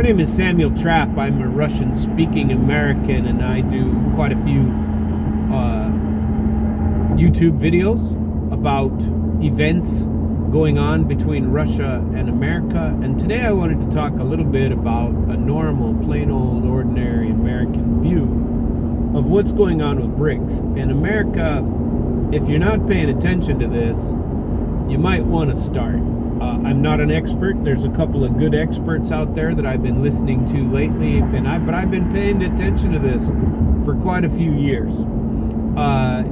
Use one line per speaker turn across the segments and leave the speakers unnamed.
My name is Samuel Trapp. I'm a Russian-speaking American, and I do quite a few YouTube videos about events going on between Russia and America. And today I wanted to talk a little bit about a normal, plain old, ordinary American view of what's going on with BRICS. In America, if you're not paying attention to this, you might want to start. I'm not an expert. There's a couple of good experts out there that I've been listening to lately, but I've been paying attention to this for quite a few years.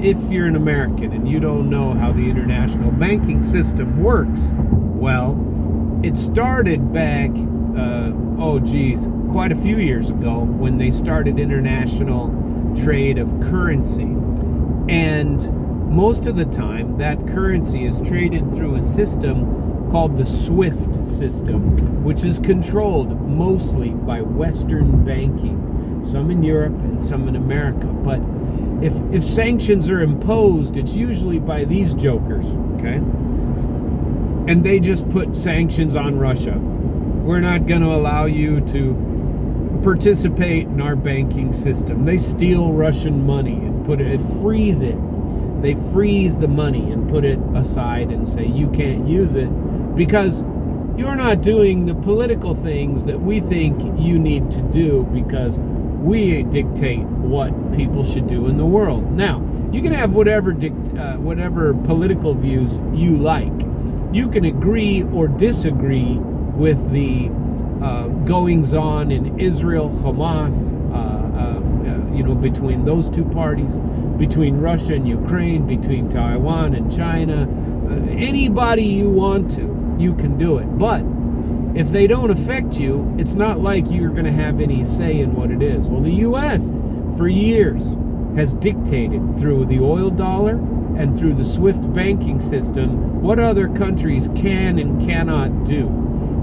If you're an American and you don't know how the international banking system works, well, it started back, quite a few years ago when they started international trade of currency. And most of the time, that currency is traded through a system called the SWIFT system, which is controlled mostly by Western banking, some in Europe and some in America. But if sanctions are imposed, it's usually by these jokers, okay? And they just put sanctions on Russia. We're not going to allow you to participate in our banking system. They steal Russian money and freeze it. They freeze the money and put it aside and say you can't use it because you're not doing the political things that we think you need to do because we dictate what people should do in the world. Now, you can have whatever political views you like. You can agree or disagree with the goings-on in Israel, Hamas, between those two parties, between Russia and Ukraine, between Taiwan and China. Anybody you want to, you can do it. But if they don't affect you, it's not like you're going to have any say in what it is. Well, the U.S. for years has dictated through the oil dollar and through the SWIFT banking system what other countries can and cannot do.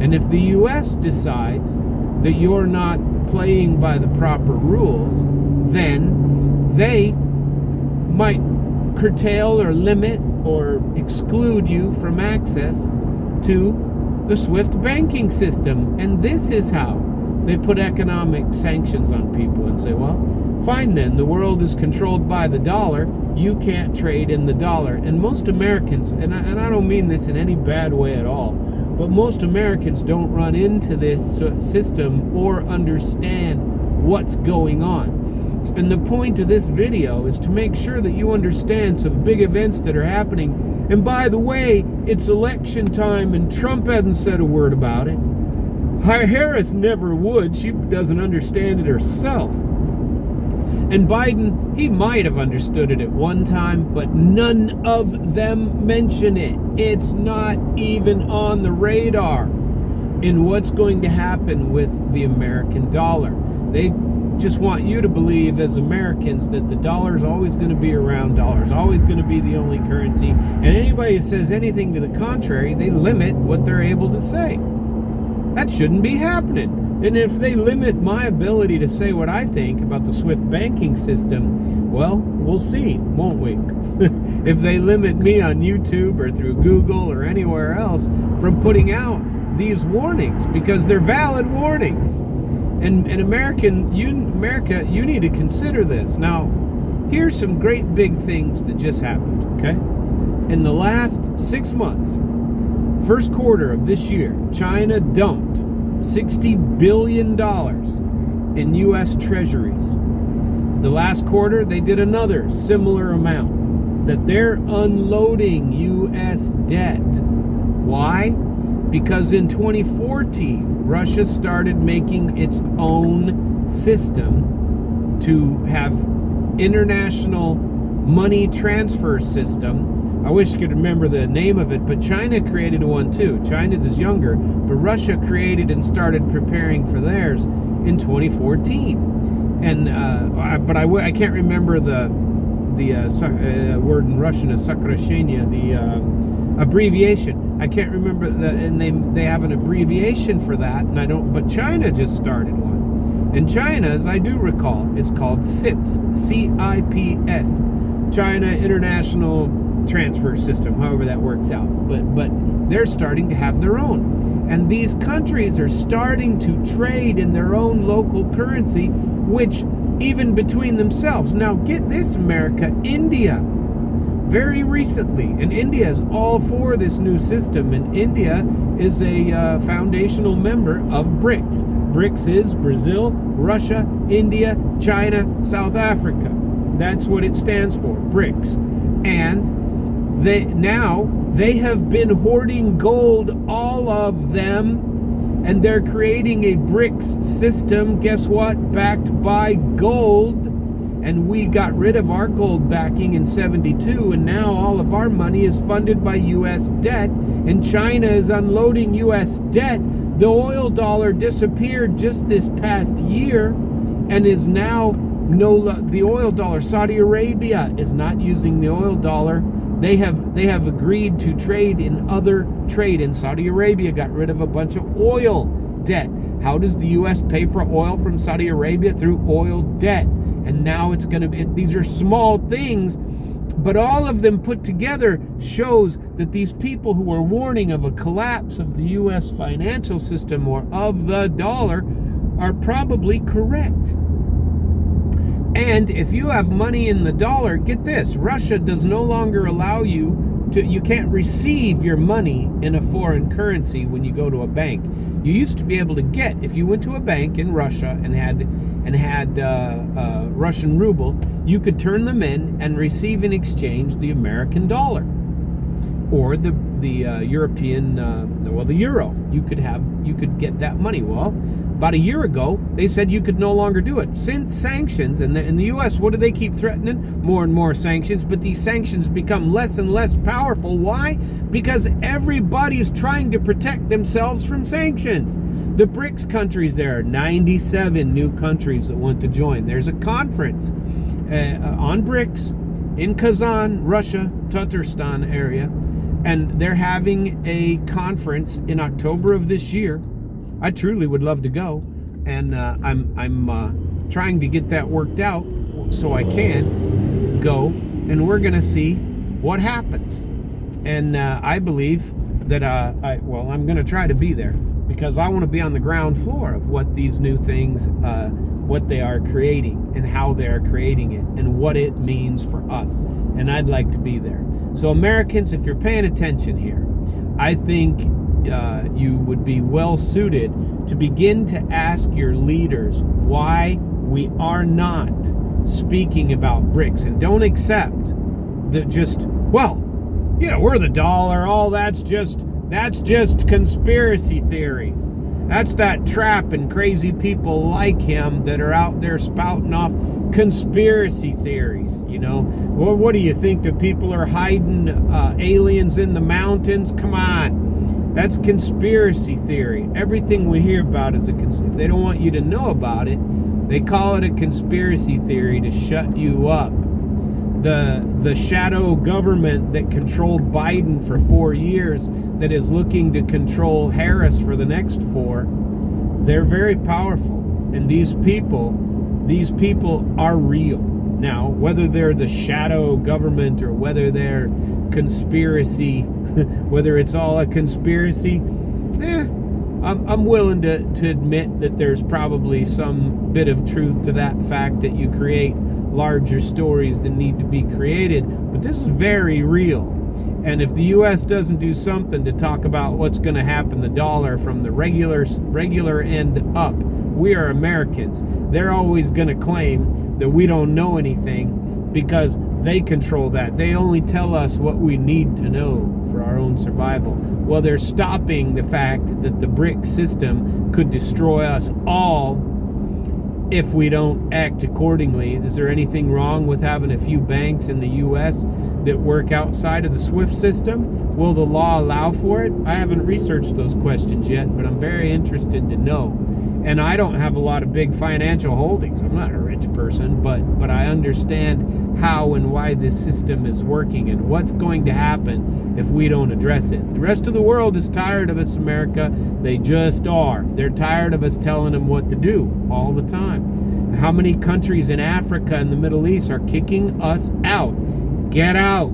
And if the U.S. decides that you're not playing by the proper rules, then they might curtail or limit or exclude you from access to the SWIFT banking system. And this is how they put economic sanctions on people and say, well, fine then, the world is controlled by the dollar. You can't trade in the dollar. And most Americans, and I don't mean this in any bad way at all, but most Americans don't run into this system or understand what's going on. And the point of this video is to make sure that you understand some big events that are happening. And by the way, it's election time and Trump hasn't said a word about it. Harris never would. She doesn't understand it herself. And Biden, he might have understood it at one time, but none of them mention it. It's not even on the radar in what's going to happen with the American dollar. They just want you to believe as Americans that the dollar is always going to be around, dollar is always going to be the only currency, and anybody who says anything to the contrary, they limit what they're able to say. That shouldn't be happening. And if they limit my ability to say what I think about the SWIFT banking system, well, we'll see, won't we? If they limit me on YouTube or through Google or anywhere else from putting out these warnings, because they're valid warnings. And America, you need to consider this. Now, here's some great big things that just happened, okay? In the last 6 months, first quarter of this year, China dumped $60 billion in U.S. treasuries. The last quarter, they did another similar amount, that they're unloading U.S. debt. Why? Because in 2014, Russia started making its own system to have international money transfer system. I wish I could remember the name of it, but China created one too. China's is younger, but Russia created and started preparing for theirs in 2014. And I can't remember the word in Russian is сокращение, the abbreviation. I can't remember and they have an abbreviation for that, and but China just started one. And China, as I do recall, it's called CIPS, C-I-P-S, China International Transfer System, however that works out. But they're starting to have their own. And these countries are starting to trade in their own local currency, which even between themselves. Now get this, America, India, very recently, and India is all for this new system, and India is a foundational member of BRICS. BRICS is Brazil, Russia, India, China, South Africa. That's what it stands for, BRICS. And they have been hoarding gold, all of them, and they're creating a BRICS system, guess what, backed by gold. And we got rid of our gold backing in 72, and now all of our money is funded by U.S. debt, and China is unloading U.S. debt. The oil dollar disappeared just this past year and is now the oil dollar. Saudi Arabia is not using the oil dollar. They have agreed to trade in other trade, and Saudi Arabia got rid of a bunch of oil debt. How does the U.S. pay for oil from Saudi Arabia? Through oil debt. And now it's going to be, these are small things, but all of them put together shows that these people who are warning of a collapse of the U.S. financial system or of the dollar are probably correct. And if you have money in the dollar, get this, Russia does no longer allow you can't receive your money in a foreign currency when you go to a bank. You used to be able to get, if you went to a bank in Russia and had Russian ruble, you could turn them in and receive in exchange the American dollar or the European, the euro. You could get that money. Well, about a year ago, they said you could no longer do it. Since sanctions, in the U.S., what do they keep threatening? More and more sanctions, but these sanctions become less and less powerful. Why? Because everybody's trying to protect themselves from sanctions. The BRICS countries, there are 97 new countries that want to join. There's a conference on BRICS in Kazan, Russia, Tatarstan area, and they're having a conference in October of this year. I truly would love to go, and I'm trying to get that worked out so I can go, and we're going to see what happens. And I believe that I'm going to try to be there because I want to be on the ground floor of what these new things, what they are creating and how they are creating it and what it means for us. And I'd like to be there. So Americans, if you're paying attention here, I think you would be well suited to begin to ask your leaders why we are not speaking about BRICS, and don't accept that we're the dollar, all that's just conspiracy theory. That's that trap and crazy people like him that are out there spouting off conspiracy theories, Well, what do you think, that people are hiding aliens in the mountains? Come on. That's conspiracy theory. Everything we hear about is if they don't want you to know about it, they call it a conspiracy theory to shut you up. The shadow government that controlled Biden for 4 years, that is looking to control Harris for the next 4, they're very powerful. And these people are real. Now, whether they're the shadow government or whether they're conspiracy, whether it's all a conspiracy, I'm willing to admit that there's probably some bit of truth to that fact, that you create larger stories that need to be created. But this is very real. And if the U.S. doesn't do something to talk about what's going to happen, the dollar from the regular end up, we are Americans. They're always going to claim that we don't know anything because they control that. They only tell us what we need to know for our own survival. Well, they're stopping the fact that the BRICS system could destroy us all if we don't act accordingly. Is there anything wrong with having a few banks in the U.S. that work outside of the SWIFT system? Will the law allow for it? I haven't researched those questions yet, but I'm very interested to know. And I don't have a lot of big financial holdings. I'm not a rich person, but I understand how and why this system is working and what's going to happen if we don't address it. The rest of the world is tired of us, America. They just are. They're tired of us telling them what to do all the time. How many countries in Africa and the Middle East are kicking us out? Get out.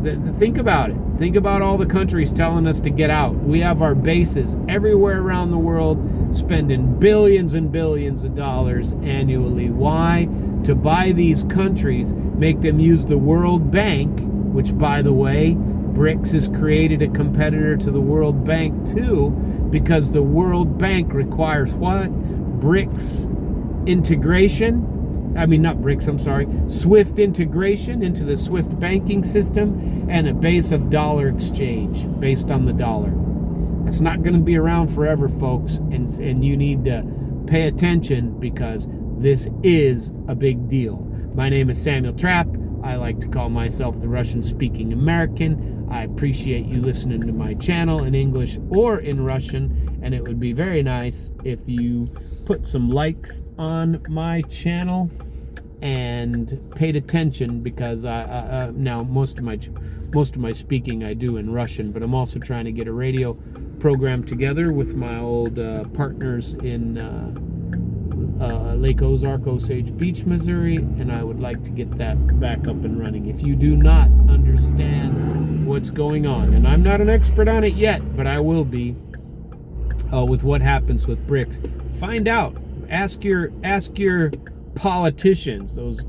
Think about it. Think about all the countries telling us to get out. We have our bases everywhere around the world, spending billions and billions of dollars annually. Why? To buy these countries, make them use the World Bank, which, by the way, BRICS has created a competitor to the World Bank too, because the World Bank requires what? BRICS integration. Not BRICS, I'm sorry. SWIFT integration into the SWIFT banking system and a base of dollar exchange based on the dollar. That's not going to be around forever, folks, and you need to pay attention because this is a big deal. My name is Samuel Trapp. I like to call myself the Russian-speaking American. I appreciate you listening to my channel in English or in Russian, and it would be very nice if you put some likes on my channel and paid attention, because now most of my speaking I do in Russian, but I'm also trying to get a radio program together with my old partners in Lake Ozark, Osage Beach, Missouri, and I would like to get that back up and running. If you do not understand what's going on, and I'm not an expert on it yet, but I will be with what happens with BRICS, find out. Ask your politicians. Those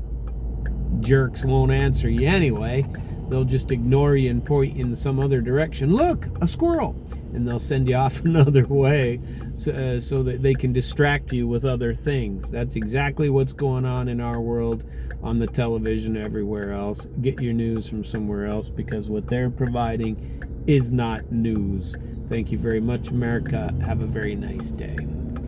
jerks won't answer you anyway. They'll just ignore you and point you in some other direction. Look, a squirrel. And they'll send you off another way so that they can distract you with other things. That's exactly what's going on in our world, on the television, everywhere else. Get your news from somewhere else, because what they're providing is not news. Thank you very much, America. Have a very nice day.